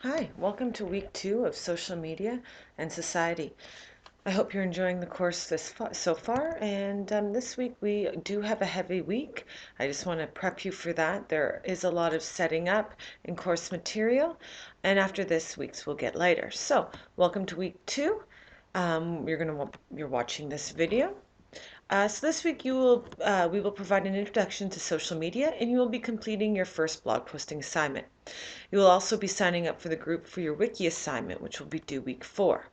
Hi, welcome to week 2 of social media and society. I hope you're enjoying the course so far, and this week we do have a heavy week. I just want to prep you for that. There is a lot of setting up in course material, and after this week's will get lighter. So, welcome to week 2. You're watching this video. So this week we will provide an introduction to social media, and you will be completing your first blog posting assignment. You will also be signing up for the group for your wiki assignment, which will be due week 4.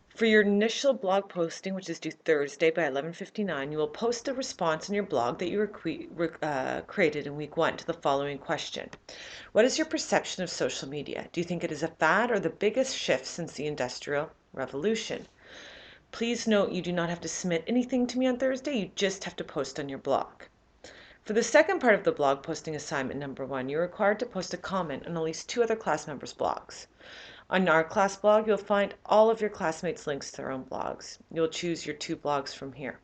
For your initial blog posting, which is due Thursday by 11:59, you will post a response in your blog that you created in week 1 to the following question. What is your perception of social media? Do you think it is a fad or the biggest shift since the Industrial Revolution? Please note you do not have to submit anything to me on Thursday, you just have to post on your blog. For the second part of the blog posting assignment number 1, you're required to post a comment on at least 2 other class members' blogs. On our class blog, you'll find all of your classmates' links to their own blogs. You'll choose your 2 blogs from here.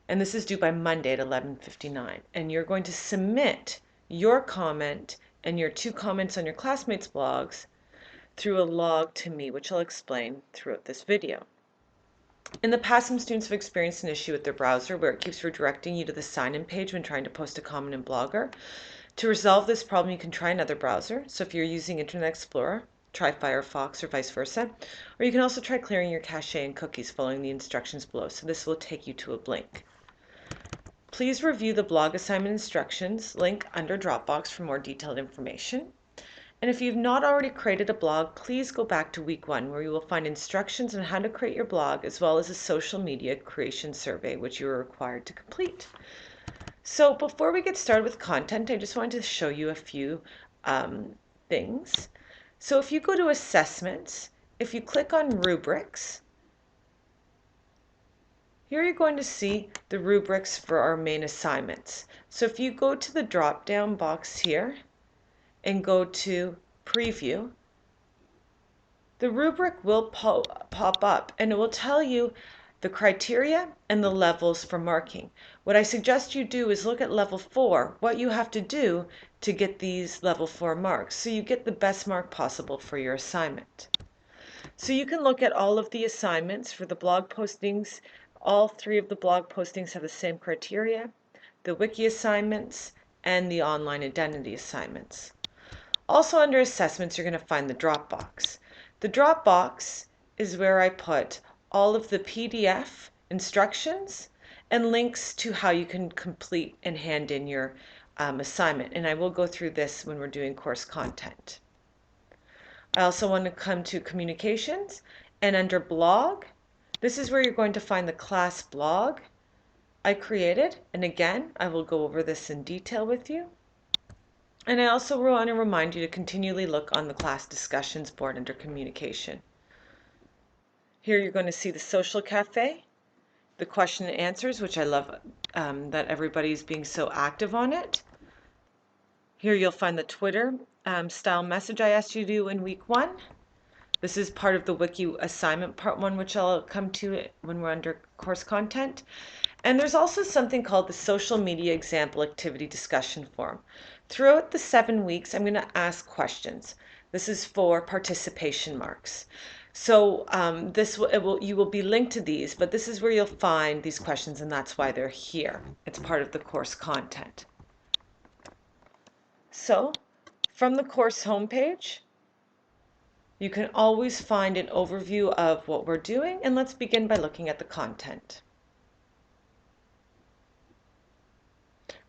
And this is due by Monday at 11:59. And you're going to submit your comment and your 2 comments on your classmates' blogs through a log to me, which I'll explain throughout this video. In the past, some students have experienced an issue with their browser where it keeps redirecting you to the sign-in page when trying to post a comment in Blogger. To resolve this problem, you can try another browser. So if you're using Internet Explorer, try Firefox or vice versa. Or you can also try clearing your cache and cookies following the instructions below. So this will take you to a link. Please review the blog assignment instructions link under Dropbox for more detailed information. And if you've not already created a blog, please go back to week 1 where you will find instructions on how to create your blog as well as a social media creation survey which you are required to complete. So before we get started with content, I just wanted to show you a few things. So if you go to assessments, if you click on rubrics, here you're going to see the rubrics for our main assignments. So if you go to the drop down box here and go to preview, the rubric will pop up and it will tell you the criteria and the levels for marking. What I suggest you do is look at level 4, what you have to do to get these level 4 marks so you get the best mark possible for your assignment. So you can look at all of the assignments for the blog postings. All 3 of the blog postings have the same criteria, the wiki assignments and the online identity assignments. Also under assessments, you're going to find the Dropbox. The Dropbox is where I put all of the PDF instructions and links to how you can complete and hand in your assignment. And I will go through this when we're doing course content. I also want to come to communications, and under blog, this is where you're going to find the class blog I created. And again, I will go over this in detail with you. And I also want to remind you to continually look on the class discussions board under communication. Here you're going to see the social cafe, the question and answers, which I love that everybody's being so active on it. Here you'll find the Twitter style message I asked you to do in week 1. This is part of the wiki assignment part 1, which I'll come to when we're under course content. And there's also something called the social media example activity discussion forum. Throughout the 7 weeks, I'm going to ask questions. This is for participation marks. So you will be linked to these, but this is where you'll find these questions, and that's why they're here. It's part of the course content. So from the course homepage, you can always find an overview of what we're doing, and let's begin by looking at the content.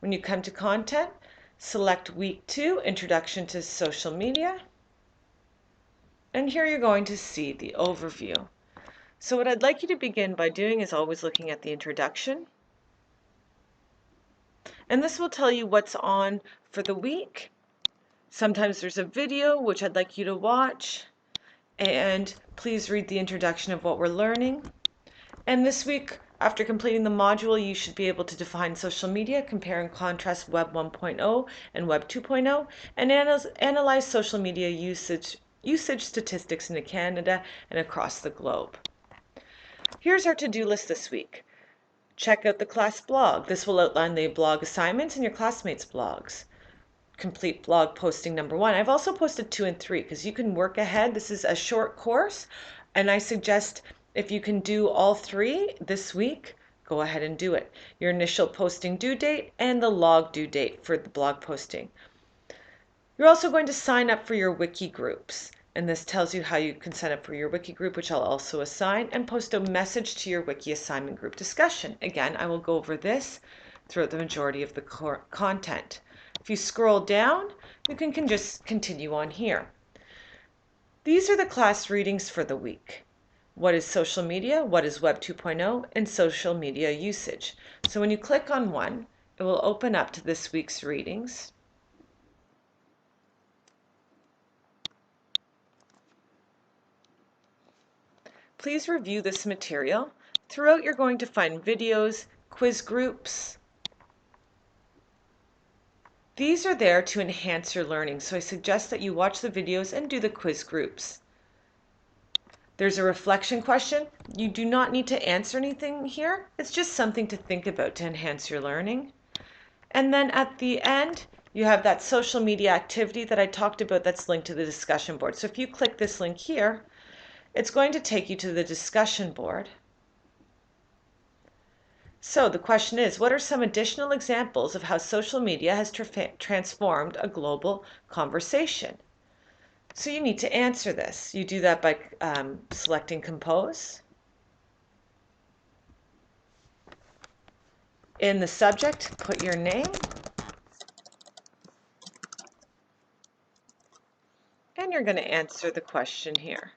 When you come to content, select week 2, Introduction to Social Media. And here you're going to see the overview. So what I'd like you to begin by doing is always looking at the introduction. And this will tell you what's on for the week. Sometimes there's a video which I'd like you to watch. And please read the introduction of what we're learning. And this week, after completing the module, you should be able to define social media, compare and contrast Web 1.0 and Web 2.0, and analyze social media usage statistics in Canada and across the globe. Here's our to-do list this week. Check out the class blog. This will outline the blog assignments and your classmates' blogs. complete blog posting number 1. I've also posted 2 and 3 because you can work ahead. This is a short course, and I suggest if you can do all 3 this week, go ahead and do it. Your initial posting due date and the log due date for the blog posting. You're also going to sign up for your wiki groups, and this tells you how you can sign up for your wiki group, which I'll also assign, and post a message to your wiki assignment group discussion. Again, I will go over this throughout the majority of the content. If you scroll down, you can just continue on here. These are the class readings for the week. What is social media? What is Web 2.0? And social media usage. So when you click on one, it will open up to this week's readings. Please review this material. Throughout, you're going to find videos, quiz groups. These are there to enhance your learning, so I suggest that you watch the videos and do the quiz groups. There's a reflection question. You do not need to answer anything here. It's just something to think about to enhance your learning. And then at the end, you have that social media activity that I talked about that's linked to the discussion board. So if you click this link here, it's going to take you to the discussion board. So the question is, what are some additional examples of how social media has transformed a global conversation? So you need to answer this. You do that by selecting Compose. In the subject, put your name. And you're going to answer the question here.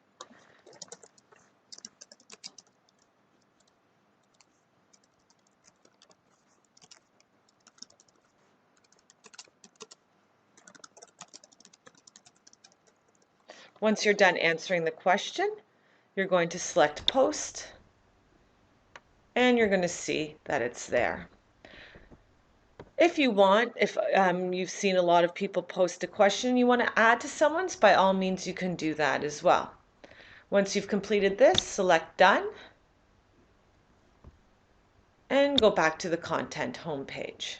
Once you're done answering the question, you're going to select Post, and you're going to see that it's there. If you want, if you've seen a lot of people post a question you want to add to someone's, by all means you can do that as well. Once you've completed this, select Done, and go back to the content homepage.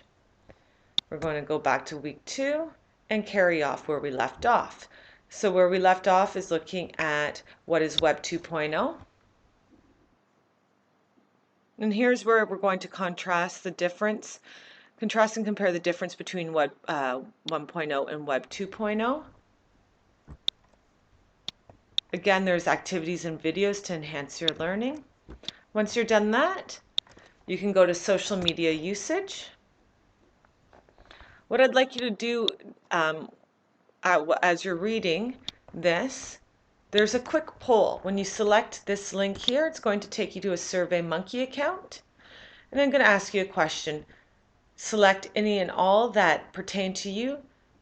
We're going to go back to week 2 and carry off where we left off. So where we left off is looking at what is Web 2.0. And here's where we're going to contrast and compare the difference between Web 1.0 and Web 2.0. Again, there's activities and videos to enhance your learning. Once you're done that, you can go to social media usage. What I'd like you to do as you're reading this, there's a quick poll. When you select this link here, it's going to take you to a SurveyMonkey account. And I'm going to ask you a question. Select any and all that pertain to you.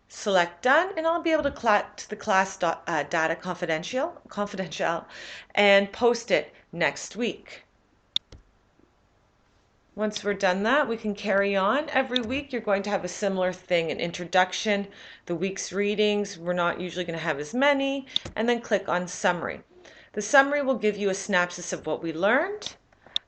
Select Done, and I'll be able to collect the class data confidential and post it next week. Once we're done that, we can carry on. Every week you're going to have a similar thing, an introduction, the week's readings. We're not usually going to have as many, and then click on Summary. The summary will give you a synopsis of what we learned.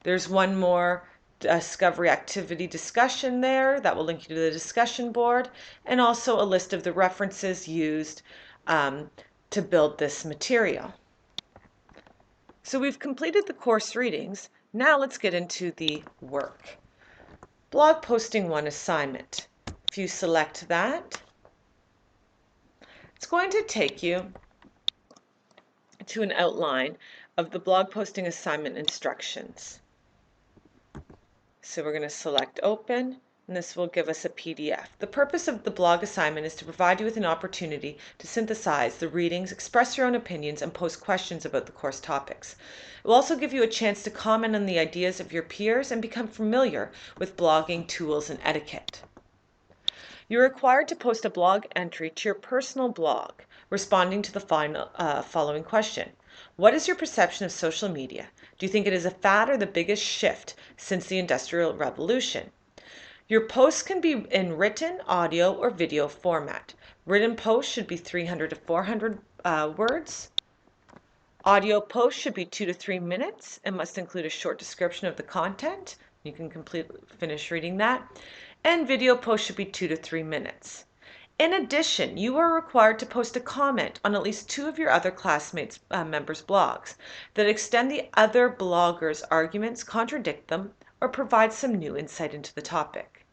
There's one more discovery activity discussion there that will link you to the discussion board, and also a list of the references used to build this material. So we've completed the course readings. Now let's get into the work. Blog posting 1 assignment. If you select that, it's going to take you to an outline of the blog posting assignment instructions. So we're going to select Open, and this will give us a PDF. The purpose of the blog assignment is to provide you with an opportunity to synthesize the readings, express your own opinions, and post questions about the course topics. It will also give you a chance to comment on the ideas of your peers and become familiar with blogging tools and etiquette. You're required to post a blog entry to your personal blog, responding to the following question. What is your perception of social media? Do you think it is a fad or the biggest shift since the Industrial Revolution? Your posts can be in written, audio, or video format. Written posts should be 300 to 400 words. Audio posts should be 2 to 3 minutes and must include a short description of the content. You can finish reading that. And video posts should be 2 to 3 minutes. In addition, you are required to post a comment on at least two of your other classmates' members' blogs that extend the other bloggers' arguments, contradict them, or provide some new insight into the topic.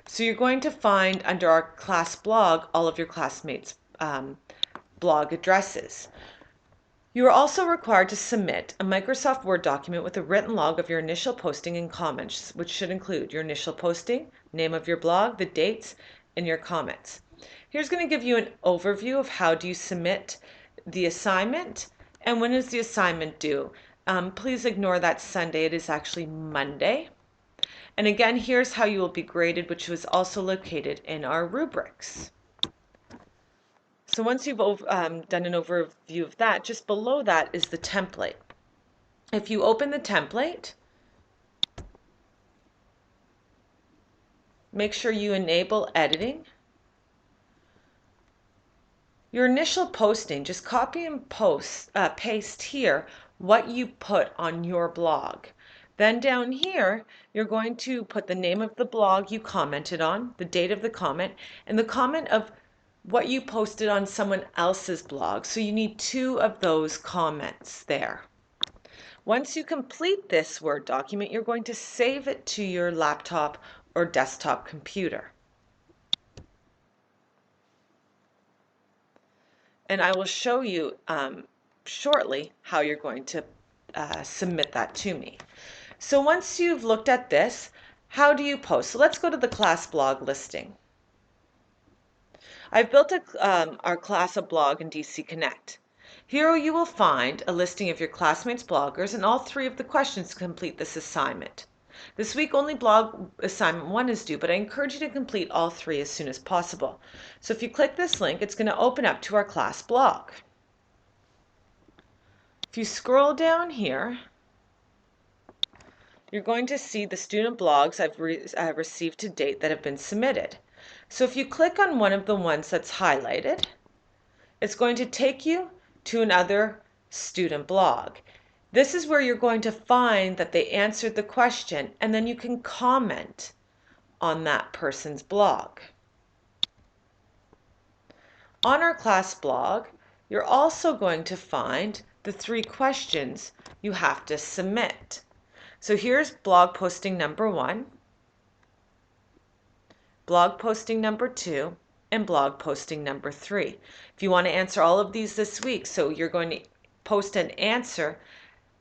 So you're going to find under our class blog all of your classmates' blog addresses. You are also required to submit a Microsoft Word document with a written log of your initial posting and comments, which should include your initial posting, name of your blog, the dates, and your comments. Here's going to give you an overview of how do you submit the assignment and when is the assignment due. Please ignore that Sunday. It is actually Monday. And again, here's how you will be graded, which was also located in our rubrics. So once you've done an overview of that, just below that is the template. If you open the template, make sure you enable editing. Your initial posting, just copy and paste here what you put on your blog. Then down here, you're going to put the name of the blog you commented on, the date of the comment, and the comment of what you posted on someone else's blog. So you need two of those comments there. Once you complete this Word document, you're going to save it to your laptop or desktop computer. And I will show you shortly how you're going to submit that to me. So once you've looked at this, how do you post? So let's go to the class blog listing. I've built our class a blog in DC Connect. Here you will find a listing of your classmates' bloggers and all three of the questions to complete this assignment. This week only blog assignment 1 is due, but I encourage you to complete all three as soon as possible. So if you click this link, it's going to open up to our class blog. If you scroll down here, you're going to see the student blogs I've received to date that have been submitted. So if you click on one of the ones that's highlighted, it's going to take you to another student blog. This is where you're going to find that they answered the question, and then you can comment on that person's blog. On our class blog, you're also going to find the 3 questions you have to submit. So here's blog posting number 1, blog posting number 2, and blog posting number 3. If you want to answer all of these this week, so you're going to post an answer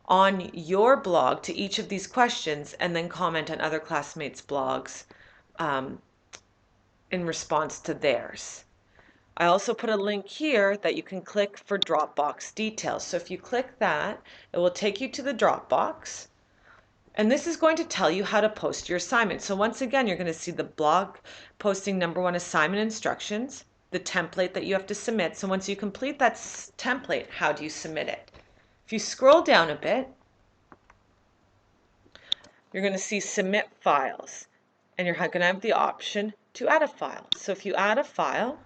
on your blog to each of these questions and then comment on other classmates' blogs in response to theirs. I also put a link here that you can click for Dropbox details. So if you click that, it will take you to the Dropbox. And this is going to tell you how to post your assignment. So once again, you're going to see the blog posting number 1 assignment instructions, the template that you have to submit. So once you complete that template, how do you submit it? If you scroll down a bit, you're going to see submit files, and you're going to have the option to add a file. So if you add a file,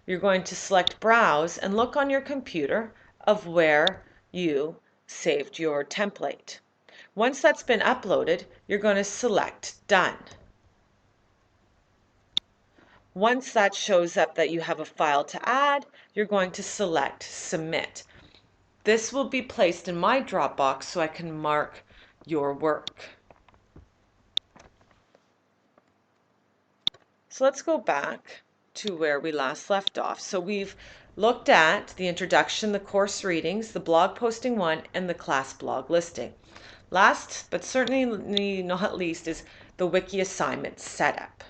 you're going to select browse and look on your computer of where you saved your template. Once that's been uploaded, you're going to select done. Once that shows up that you have a file to add, you're going to select submit. This will be placed in my Dropbox so I can mark your work. So let's go back to where we last left off. So we've looked at the introduction, the course readings, the blog posting 1, and the class blog listing. Last, but certainly not least, is the wiki assignment setup.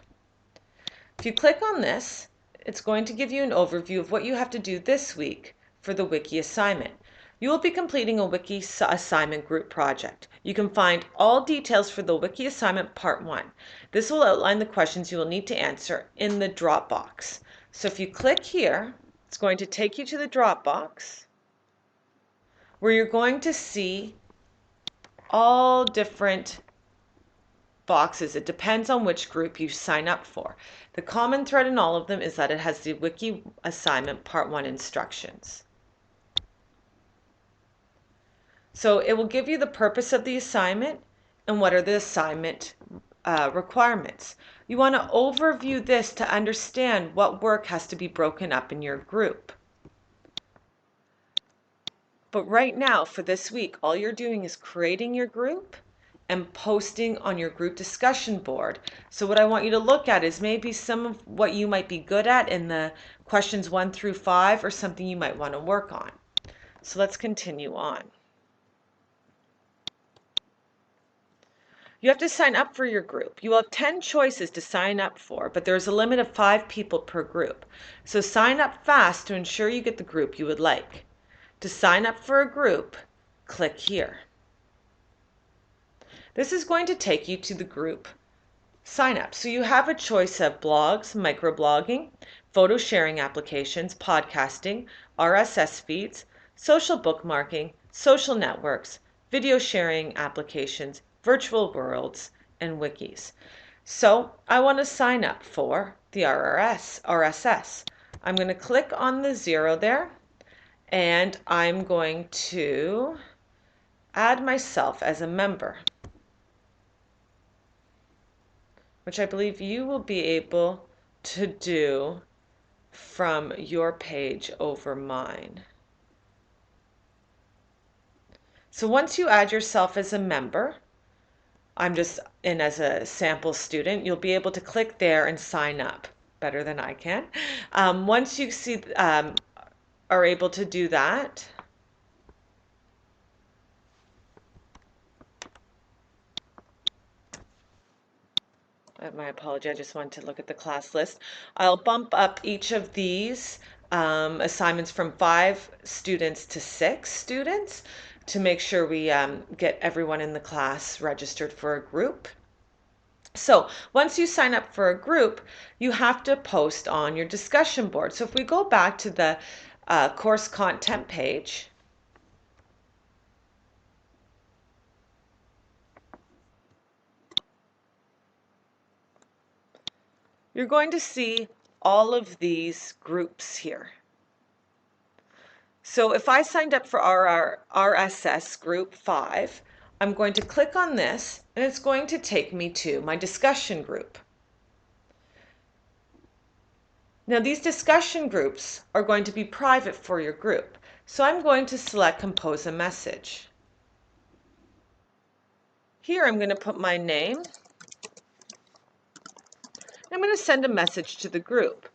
If you click on this, it's going to give you an overview of what you have to do this week for the wiki assignment. You will be completing a wiki assignment group project. You can find all details for the wiki assignment part 1. This will outline the questions you will need to answer in the Dropbox. So if you click here, it's going to take you to the Dropbox where you're going to see all different boxes. It depends on which group you sign up for. The common thread in all of them is that it has the wiki assignment part 1 instructions. So it will give you the purpose of the assignment and what are the assignment requirements. You want to overview this to understand what work has to be broken up in your group. But right now, for this week, all you're doing is creating your group and posting on your group discussion board. So what I want you to look at is maybe some of what you might be good at in the questions 1 through 5 or something you might want to work on. So let's continue on. You have to sign up for your group. You will have 10 choices to sign up for, but there's a limit of 5 people per group. So sign up fast to ensure you get the group you would like. To sign up for a group, click here. This is going to take you to the group sign up. So you have a choice of blogs, microblogging, photo sharing applications, podcasting, RSS feeds, social bookmarking, social networks, video sharing applications, virtual worlds, and wikis. So I want to sign up for the RSS. I'm going to click on the 0 there, and I'm going to add myself as a member, which I believe you will be able to do from your page over mine. So once you add yourself as a member, I'm just in as a sample student, you'll be able to click there and sign up better than I can. Once you see are able to do that, my apology, I just wanted to look at the class list. I'll bump up each of these assignments from 5 students to 6 students to make sure we get everyone in the class registered for a group. So once you sign up for a group, you have to post on your discussion board. So if we go back to the course content page, you're going to see all of these groups here. So if I signed up for our RSS group 5, I'm going to click on this and it's going to take me to my discussion group. Now these discussion groups are going to be private for your group. So I'm going to select compose a message. Here I'm going to put my name. I'm going to send a message to the group.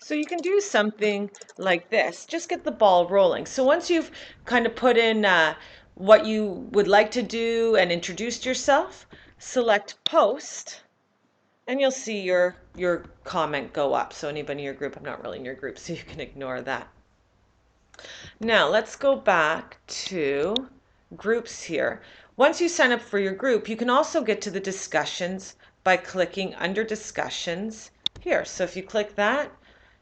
So you can do something like this, just get the ball rolling. So once you've kind of put in what you would like to do and introduced yourself, select post and you'll see your comment go up. So anybody in your group, I'm not really in your group, so you can ignore that. Now let's go back to groups here. Once you sign up for your group, you can also get to the discussions by clicking under discussions here. So if you click that,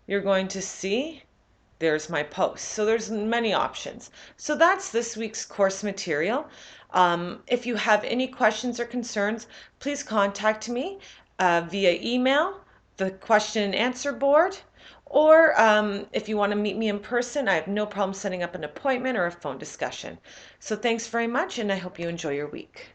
you're going to see there's my post. So there's many options. So that's this week's course material. If you have any questions or concerns, please contact me via email, the question and answer board, Or if you want to meet me in person, I have no problem setting up an appointment or a phone discussion. So thanks very much, and I hope you enjoy your week.